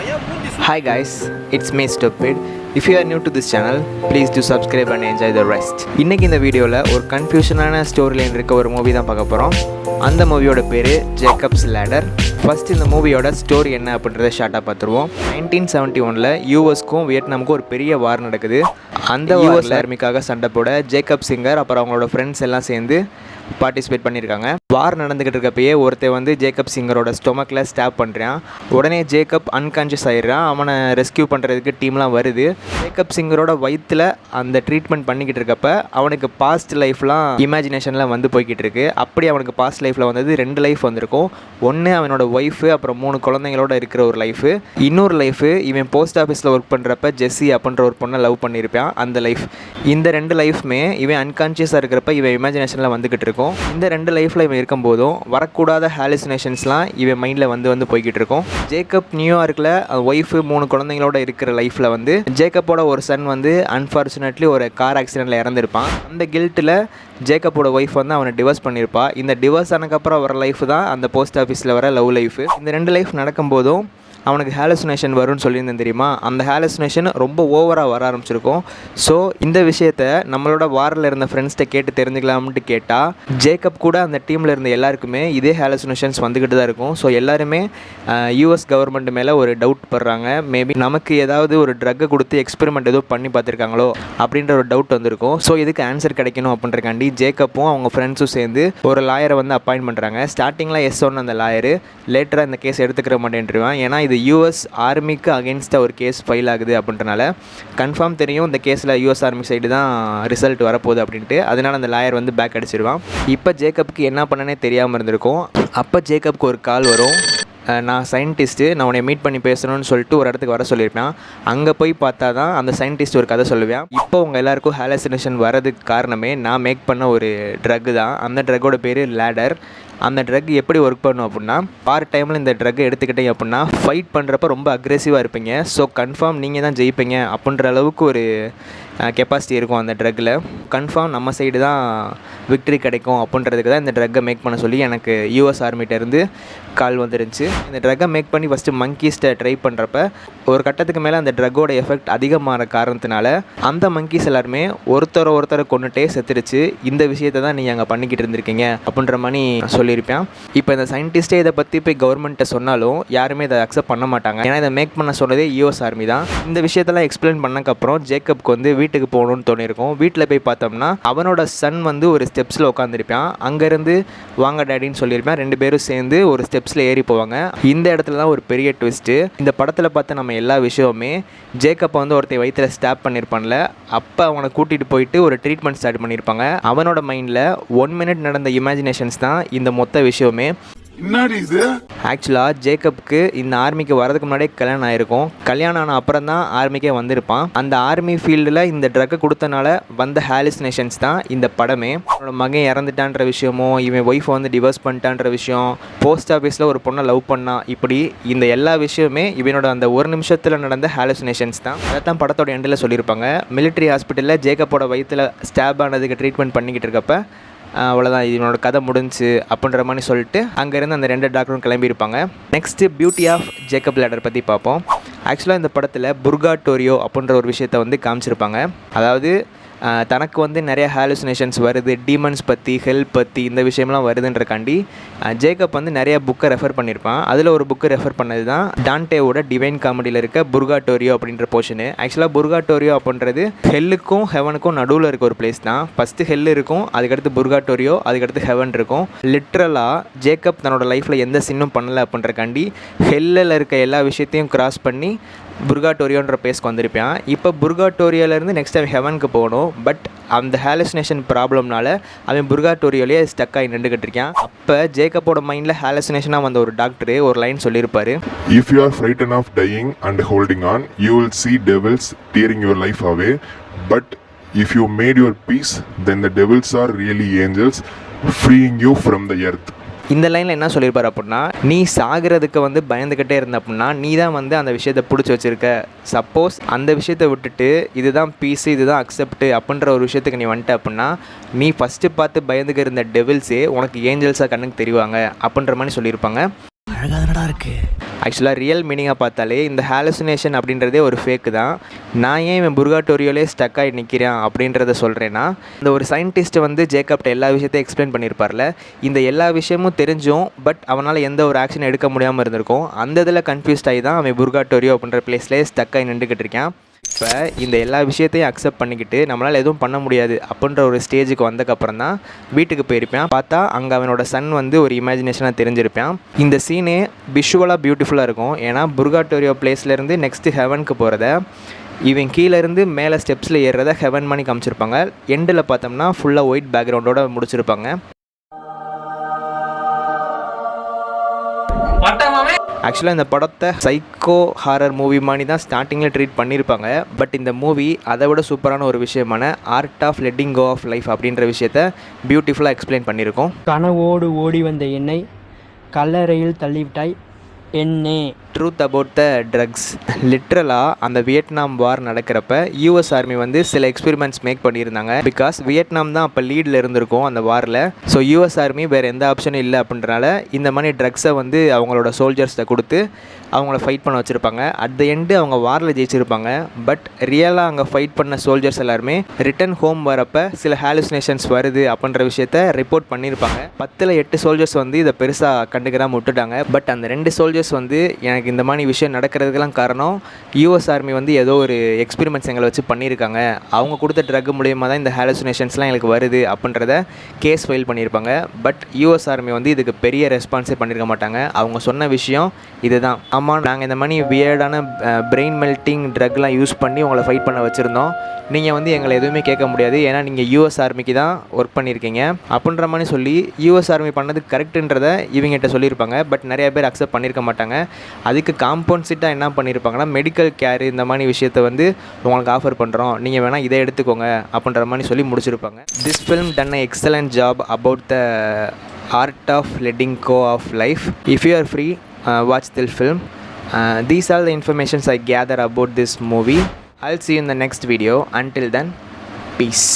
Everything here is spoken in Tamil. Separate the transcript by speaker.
Speaker 1: Hi guys, it's me Stupid. If you are new to this channel, please do subscribe and enjoy the rest. இன்னைக்கு இந்த வீடியோவில் ஒரு கன்ஃபியூஷனான ஸ்டோரி லைன் இருக்க ஒரு மூவி தான் பார்க்க போகிறோம். அந்த மூவியோட பேர் ஜேக்கப்ஸ் லேடர். ஃபர்ஸ்ட் இந்த மூவியோட ஸ்டோரி என்ன அப்படின்றத ஷார்ட்டாக பார்த்துருவோம். 1971 யூஎஸ்க்கும் வியட்நாமுக்கும் ஒரு பெரிய வார் நடக்குது. அந்த யூஎஸ் ஆர்மிக்காக சண்டை போட ஜேக்கப் சிங்கர் அப்புறம் அவங்களோட ஃப்ரெண்ட்ஸ் எல்லாம் சேர்ந்து பார்ட்டிசிபேட் பண்ணியிருக்காங்க. வார் நடந்துக்கிட்டு இருக்கப்பயே ஒருத்தர் வந்து ஜேக்கப் சிங்கரோட ஸ்டொமக்கில் ஸ்டாப் பண்ணுறான். உடனே ஜேக்கப் அன்கான்ஷியஸ் ஆகிடுறான். அவனை ரெஸ்கியூ பண்ணுறதுக்கு டீம்லாம் வருது. ஜேக்கப் சிங்கரோட வயிற்றில் அந்த ட்ரீட்மெண்ட் பண்ணிக்கிட்டு இருக்கப்ப அவனுக்கு பாஸ்ட் லைஃப்லாம் இமேஜினேஷனில் வந்து போய்கிட்டு இருக்கு. அப்படி அவனுக்கு பாஸ்ட் லைஃப்பில் வந்தது 2 லைஃப் வந்திருக்கும். ஒன்று அவனோட ஒய்ஃபு அப்புறம் 3 குழந்தைங்களோட இருக்கிற ஒரு லைஃபு. இன்னொரு லைஃபு இவன் போஸ்ட் ஆஃபீஸில் ஒர்க் பண்ணுறப்ப ஜெஸ்ஸி அப்படின்ற ஒரு பொண்ணை லவ் பண்ணியிருப்பான், அந்த லைஃப். இந்த 2 லைஃப்மே இவன் அன்கான்ஷியஸாக இருக்கிறப்ப இவன் இமேஜினேஷனில் வந்துக்கிட்டு இருக்கும். இந்த 2 லைஃப்பில் இவன் இருக்கும்போதும் வரக்கூடாத ஹாலுசினேஷன்ஸ்லாம் இவன் மைண்டில் வந்து போய்கிட்டு இருக்கும். ஜேக்கப் நியூயார்க்கில் ஒய்ஃபு 3 குழந்தைங்களோட இருக்கிற லைஃப்பில் வந்து ஜேக்கப்போட ஒரு சன் வந்து அன்ஃபார்ச்சுனேட்லி ஒரு கார் ஆக்சிடெண்ட்டில் இறந்துருப்பான். அந்த கில்ட்டில் ஜேக்கப்போட ஒய்ஃப் வந்து அவனை டிவோர்ஸ் பண்ணியிருப்பா. இந்த டிவோர்ஸ் ஆனதுக்கப்புறம் வர லைஃப் தான் அந்த போஸ்ட் ஆஃபீஸில் வர லவ் லைஃபு. இந்த 2 லைஃப் நடக்கும்போதும் அவனுக்கு ஹாலுசினேஷன் வரும்னு சொல்லியிருந்தேன் தெரியுமா. அந்த ஹாலுசினேஷன் ரொம்ப ஓவராக வர ஆரம்பிச்சிருக்கும். ஸோ இந்த விஷயத்த நம்மளோட வாரில் இருந்த ஃப்ரெண்ட்ஸ்கிட்ட கேட்டு தெரிஞ்சுக்கலாம்ட்டு கேட்டால் ஜேக்கப் கூட அந்த டீமில் இருந்த எல்லாருக்குமே இதே ஹாலுசினேஷன்ஸ் வந்துக்கிட்டு தான் இருக்கும். ஸோ எல்லாருமே யூஎஸ் கவர்மெண்ட் மேலே ஒரு டவுட் படுறாங்க. மேபி நமக்கு ஏதாவது ஒரு ட்ரக்கை கொடுத்து எக்ஸ்பெரிமெண்ட் எதுவும் பண்ணி பார்த்துருக்காங்களோ அப்படின்ற ஒரு டவுட் வந்திருக்கும். ஸோ இதுக்கு ஆன்சர் கிடைக்கணும் அப்படின்றக்காண்டி ஜேக்கப்பும் அவங்க ஃப்ரெண்ட்ஸும் சேர்ந்து ஒரு லாயரை வந்து அப்பாயின்ட் பண்ணுறாங்க. ஸ்டார்டிங்கில் எஸ் ஒன்று அந்த லாயரு லேட்டராக இந்த கேஸ் எடுத்துக்கிற மாட்டேன்ருவான். ஏன்னா இது யூஎஸ் ஆர்மிக்கு அகெயின்ஸ்டாக ஒரு கேஸ் ஃபைல் ஆகுது அப்படின்றனால கன்ஃபார்ம் தெரியும் இந்த கேஸில் யூஎஸ் ஆர்மி சைடு தான் ரிசல்ட் வரப்போகுது அப்படின்ட்டு. அதனால் அந்த லாயர் வந்து பேக் அடிச்சிருவான். இப்போ ஜேக்கப்புக்கு என்ன பண்ணனே தெரியாமல் இருந்திருக்கும். அப்போ ஜேக்கப்புக்கு ஒரு கால் வரும். நான் சயின்டிஸ்ட்டு, நான் உன்னை மீட் பண்ணி பேசணும்னு சொல்லிட்டு ஒரு இடத்துக்கு வர சொல்லியிருப்பேன். அங்கே போய் பார்த்தா தான் அந்த சயின்டிஸ்ட் ஒரு கதை சொல்லுவேன். இப்போ உங்கள் எல்லாருக்கும் ஹாலுசினேஷன் வரதுக்கு காரணமே நான் மேக் பண்ண ஒரு ட்ரக்கு தான். அந்த ட்ரக்கோட பேர் லேடர். அந்த ட்ரக் எப்படி ஒர்க் பண்ணும் அப்படின்னா, பார்ட் டைமில் இந்த ட்ரக்கை எடுத்துக்கிட்டீங்க அப்படின்னா ஃபைட் பண்ணுறப்ப ரொம்ப அக்ரெசிவாக இருப்பீங்க. ஸோ கன்ஃபார்ம் நீங்கள் தான் ஜெயிப்பீங்க அப்படின்ற அளவுக்கு ஒரு கெப்பாசிட்டி இருக்கும் அந்த ட்ரக்கில். கன்ஃபார்ம் நம்ம சைடு தான் விக்ட்ரி கிடைக்கும் அப்படின்றதுக்கு தான் இந்த ட்ரக்கை மேக் பண்ண சொல்லி எனக்கு யூஎஸ் ஆர்மிகிட்டேருந்து கால் வந்துருந்துச்சு. இந்த ட்ரக்கை மேக் பண்ணி ஃபஸ்ட்டு மங்கீஸ்ட்டை ட்ரை பண்ணுறப்ப ஒரு கட்டத்துக்கு மேலே அந்த ட்ரக்கோட எஃபெக்ட் அதிகமான காரணத்தினால அந்த மங்கீஸ் எல்லாருமே ஒருத்தரை கொண்டுட்டே செத்துருச்சு. இந்த விஷயத்தை தான் நீங்கள் அங்கே பண்ணிக்கிட்டு இருந்திருக்கீங்க அப்படின்ற மாதிரி சொல்லியிருப்பேன். இப்போ இந்த சயின்டிஸ்ட்டே இதை பற்றி போய் கவர்மெண்ட்டை சொன்னாலும் யாருமே இதை அக்செப்ட் பண்ண மாட்டாங்க. ஏன்னா இதை மேக் பண்ண சொன்னதே யூஎஸ் ஆர்மி தான். இந்த விஷயத்தெல்லாம் எக்ஸ்பிளைன் பண்ணக்கப்புறம் ஜேக்கப்க்கு வந்து வீட்டுக்கு போகணும்னு தோணியிருக்கும். வீட்டில் போய் பார்த்தோம்னா அவனோட சன் வந்து ஒரு ஸ்டெப்ஸில் உட்காந்துருப்பான். அங்கேருந்து வாங்க டேடின்னு சொல்லியிருப்பேன். 2 பேரும் சேர்ந்து ஒரு ஸ்டெப்ஸில் ஏறி போவாங்க. இந்த இடத்துல தான் ஒரு பெரிய ட்விஸ்ட்டு. இந்த படத்தில் பார்த்த நம்ம எல்லா விஷயமுமே ஜேக்கப்பை வந்து ஒருத்தர் வயிற்றில் ஸ்டாப் பண்ணியிருப்பான்ல, அப்போ அவனை கூட்டிகிட்டு போயிட்டு ஒரு ட்ரீட்மெண்ட் ஸ்டார்ட் பண்ணியிருப்பாங்க. அவனோட மைண்டில் 1 மினிட் நடந்த இமேஜினேஷன்ஸ் தான் இந்த மொத்த விஷயமே. ஆக்சுவலாக ஜேக்கப்புக்கு இந்த ஆர்மிக்கு வரதுக்கு முன்னாடியே கல்யாணம் ஆகிருக்கும். கல்யாணம் ஆன அப்புறம் தான் ஆர்மிக்கே வந்திருப்பான். அந்த ஆர்மி ஃபீல்டில் இந்த ட்ரக்கை கொடுத்தனால வந்த ஹாலுசினேஷன்ஸ் தான் இந்த படமே. அவனோட மகன் இறந்துட்டான்ற விஷயமோ, இவன் ஒய்ஃபை வந்து டிவோர்ஸ் பண்ணிட்டான்ற விஷயம், போஸ்ட் ஆஃபீஸில் ஒரு பொண்ணை லவ் பண்ணான், இப்படி இந்த எல்லா விஷயமே இவனோட அந்த 1 நிமிஷத்தில் நடந்த ஹாலுசினேஷன்ஸ் தான். அதை தான் படத்தோட எண்டில் சொல்லியிருப்பாங்க. மிலிட்ரி ஹாஸ்பிட்டலில் ஜேக்கப்போட வயிற்றில் ஸ்டாப் ஆனதுக்கு ட்ரீட்மெண்ட் பண்ணிக்கிட்டு இருக்கப்ப அவ்வளோதான், இவனோட கதை முடிஞ்சு அப்படின்ற மாதிரி சொல்லிட்டு அங்கேருந்து அந்த 2 டாக்டரும் கிளம்பியிருப்பாங்க. Next beauty of Jacob ladder பற்றி பார்ப்போம். ஆக்சுவலாக இந்த படத்தில் புர்காட்டோரியோ அப்படின்ற ஒரு விஷயத்தை வந்து காமிச்சிருப்பாங்க. அதாவது தனக்கு வந்து நிறைய ஹாலுசினேஷன்ஸ் வருது, டீமன்ஸ் பற்றி, ஹெல்ப் பற்றி இந்த விஷயம்லாம் வருதுன்றக்காண்டி ஜேக்கப் வந்து நிறைய புக்கை ரெஃபர் பண்ணியிருப்பான். அதில் ஒரு புக்கு ரெஃபர் பண்ணது தான் டான்டேவோட டிவைன் காமெடியில் இருக்க புர்காட்டோரியோ அப்படின்ற போர்ஷனு. ஆக்சுவலாக புர்காட்டோரியோ அப்படின்றது ஹெல்லுக்கும் ஹெவனுக்கும் நடுவில் இருக்க ஒரு பிளேஸ் தான். ஃபஸ்ட்டு ஹெல் இருக்கும், அதுக்கடுத்து புர்காட்டோரியோ, அதுக்கடுத்து ஹெவன் இருக்கும். லிட்ரலாக ஜேக்கப் தன்னோட லைஃப்பில் எந்த சின்னும் பண்ணலை அப்படின்றக்காண்டி ஹெல்லில் இருக்க எல்லா விஷயத்தையும் கிராஸ் பண்ணி புர்காட்டோரியோன்ற பிளேஸ்க்கு வந்திருப்பான். இப்போ புர்காட்டோரியோலேருந்து நெக்ஸ்ட் டைம் ஹெவனுக்கு போகணும். பட் அந்த ஹாலுசினேஷன் ப்ராப்ளம்னால அவன் புர்காட்டோரியோலேயே ஸ்டக் ஆகி நின்றுக்கிட்டு இருக்கான். அப்போ ஜேக்கப்போட மைண்டில் ஹாலுசினேஷனாக வந்த ஒரு டாக்டரு ஒரு லைன் சொல்லியிருப்பாரு.
Speaker 2: If you are frightened of dying and holding on, you will see devils tearing your life away. But if you made your peace, then the devils are really angels freeing you from the earth.
Speaker 1: இந்த லைனில் என்ன சொல்லியிருப்பார் அப்படின்னா, நீ சாகிறதுக்கு வந்து பயந்துக்கிட்டே இருந்த அப்படின்னா நீ தான் வந்து அந்த விஷயத்தை பிடிச்சி வச்சுருக்க. சப்போஸ் அந்த விஷயத்தை விட்டுட்டு இதுதான் பீஸு, இதுதான் அக்செப்ட்டு அப்படின்ற ஒரு விஷயத்துக்கு நீ வந்துட்ட அப்படின்னா நீ ஃபஸ்ட்டு பார்த்து பயந்துக்க இருந்த டெவில்ஸே உனக்கு ஏஞ்சல்ஸாக கண்ணுக்கு தெரிவாங்க அப்படின்ற மாதிரி சொல்லியிருப்பாங்க. ஆக்சுவலாக ரியல் மீனிங்காக பார்த்தாலே இந்த ஹாலுசினேஷன் அப்படின்றதே ஒரு ஃபேக்கு தான். நான் ஏன் இவன் புர்காட்டோரியோலே ஸ்டக் ஆகி நிற்கிறேன் அப்படின்றத சொல்கிறேன்னா, இந்த ஒரு சயின்டிஸ்ட் வந்து ஜேக்கப்ட்ட எல்லா விஷயத்தையும் எக்ஸ்பிளைன் பண்ணியிருப்பார்ல, இந்த எல்லா விஷயமும் தெரிஞ்சும் பட் அவனால் எந்த ஒரு ஆக்ஷன் எடுக்க முடியாமல் இருந்திருக்கும். அந்த இதில் கன்ஃபியூஸ்ட் ஆகி தான் அவன் புர்காட்டோரியோ அப்படின்ற பிளேஸ்லேயே ஸ்டக் ஆகி நின்றுக்கிட்டு இருக்கான். இப்போ இந்த எல்லா விஷயத்தையும் அக்செப்ட் பண்ணிக்கிட்டு நம்மளால் எதுவும் பண்ண முடியாது அப்படின்ற ஒரு ஸ்டேஜுக்கு வந்தக்கப்புறம் தான் வீட்டுக்கு போயிருப்பான். பார்த்தா அங்கே அவனோட சன் வந்து ஒரு இமேஜினேஷனாக தெரிஞ்சிருப்பான். இந்த சீனே விஷுவலாக பியூட்டிஃபுல்லாக இருக்கும். ஏன்னா புர்காட்டோரியோ பிளேஸ்லேருந்து நெக்ஸ்ட்டு ஹெவனுக்கு போகிறத இவன் கீழேருந்து மேலே ஸ்டெப்ஸில் ஏறுறத ஹெவன் மணி காமிச்சிருப்பாங்க. எண்டில் பார்த்தோம்னா ஃபுல்லாக ஒயிட் பேக்ரவுண்டோட முடிச்சிருப்பாங்க. ஆக்சுவலாக இந்த படத்தை சைக்கோ ஹாரர் மூவி மாதிரி தான் ஸ்டார்டிங்கில் ட்ரீட் பண்ணியிருப்பாங்க. பட் இந்த மூவி அதை விட சூப்பரான ஒரு விஷயமான art of letting go of life அப்படின்ற விஷயத்த பியூட்டிஃபுல்லாக எக்ஸ்பிளைன் பண்ணியிருக்கோம்.
Speaker 3: கனவோடு ஓடி வந்த என்னை கல்லறையில் தள்ளிவிட்டாய் என்னே.
Speaker 1: Truth about the drugs. லிட்ரலாக அந்த வியட்நாம் வார் நடக்கிறப்ப யூஎஸ் ஆர்மி வந்து சில எக்ஸ்பெரிமெண்ட்ஸ் மேக் பண்ணியிருந்தாங்க. பிகாஸ் வியட்நாம் தான் அப்போ லீடில் இருந்திருக்கும் அந்த வாரில். ஸோ யூஎஸ் ஆர்மி வேறு எந்த ஆப்ஷனும் இல்லை அப்படின்றனால இந்த மாதிரி ட்ரக்ஸை வந்து அவங்களோட சோல்ஜர்ஸ்கிட்ட கொடுத்து அவங்கள ஃபைட் பண்ண வச்சுருப்பாங்க. அட் த எண்டு அவங்க வாரில் ஜெயிச்சிருப்பாங்க. பட் ரியலாக அங்கே ஃபைட் பண்ண சோல்ஜர்ஸ் எல்லாருமே ரிட்டன் ஹோம் வரப்போ சில ஹாலுசினேஷன்ஸ் வருது அப்படின்ற விஷயத்த ரிப்போர்ட் பண்ணியிருப்பாங்க. 10ல் 8 சோல்ஜர்ஸ் வந்து இதை பெருசாக கண்டுக்கிறாமல் விட்டுட்டாங்க. பட் அந்த 2 சோல்ஜர்ஸ் வந்து எனக்கு இந்த மாதிரி விஷயம் நடக்கிறதுக்கெல்லாம் காரணம் யூஎஸ் ஆர்மி வந்து ஏதோ ஒரு எக்ஸ்பெரிமெண்ட்ஸ் எங்களை வச்சு பண்ணியிருக்காங்க, அவங்க கொடுத்த ட்ரக் மூலியமாக தான் இந்த ஹாலுசினேஷன்ஸ்லாம் எங்களுக்கு வருது அப்படின்றத கேஸ் ஃபைல் பண்ணியிருப்பாங்க. பட் யூஎஸ் ஆர்மி வந்து இதுக்கு பெரிய ரெஸ்பான்ஸே பண்ணியிருக்க மாட்டாங்க. அவங்க சொன்ன விஷயம் இதுதான், ஆமாம் நாங்கள் இந்த மாதிரி வியர்டான பிரெயின் மெல்ட்டிங் ட்ரக்லாம் யூஸ் பண்ணி உங்களை ஃபைட் பண்ண வச்சுருந்தோம், நீங்கள் வந்து எங்களை எதுவுமே கேட்க முடியாது, ஏன்னா நீங்கள் யூஎஸ் ஆர்மிக்கு தான் ஒர்க் பண்ணியிருக்கீங்க அப்படின்ற மாதிரி சொல்லி யூஎஸ் ஆர்மி பண்ணது கரெக்டுன்றதை இவங்ககிட்ட சொல்லியிருப்பாங்க. பட் நிறைய பேர் அக்செப்ட் பண்ணியிருக்க மாட்டாங்க. அதுக்கு காம்பவுண்ட்ஸிட்டாக என்ன பண்ணியிருப்பாங்கன்னா மெடிக்கல் கேர் இந்த மாதிரி விஷயத்தை வந்து உங்களுக்கு ஆஃபர் பண்ணுறோம், நீங்கள் வேணால் இதை எடுத்துக்கோங்க அப்படின்ற மாதிரி சொல்லி முடிச்சிருப்பாங்க. This film done a excellent job about the art of letting go of life. If you are free, watch this film. These are the informations I gather about this movie. I'll see you in the next video. Until then, peace.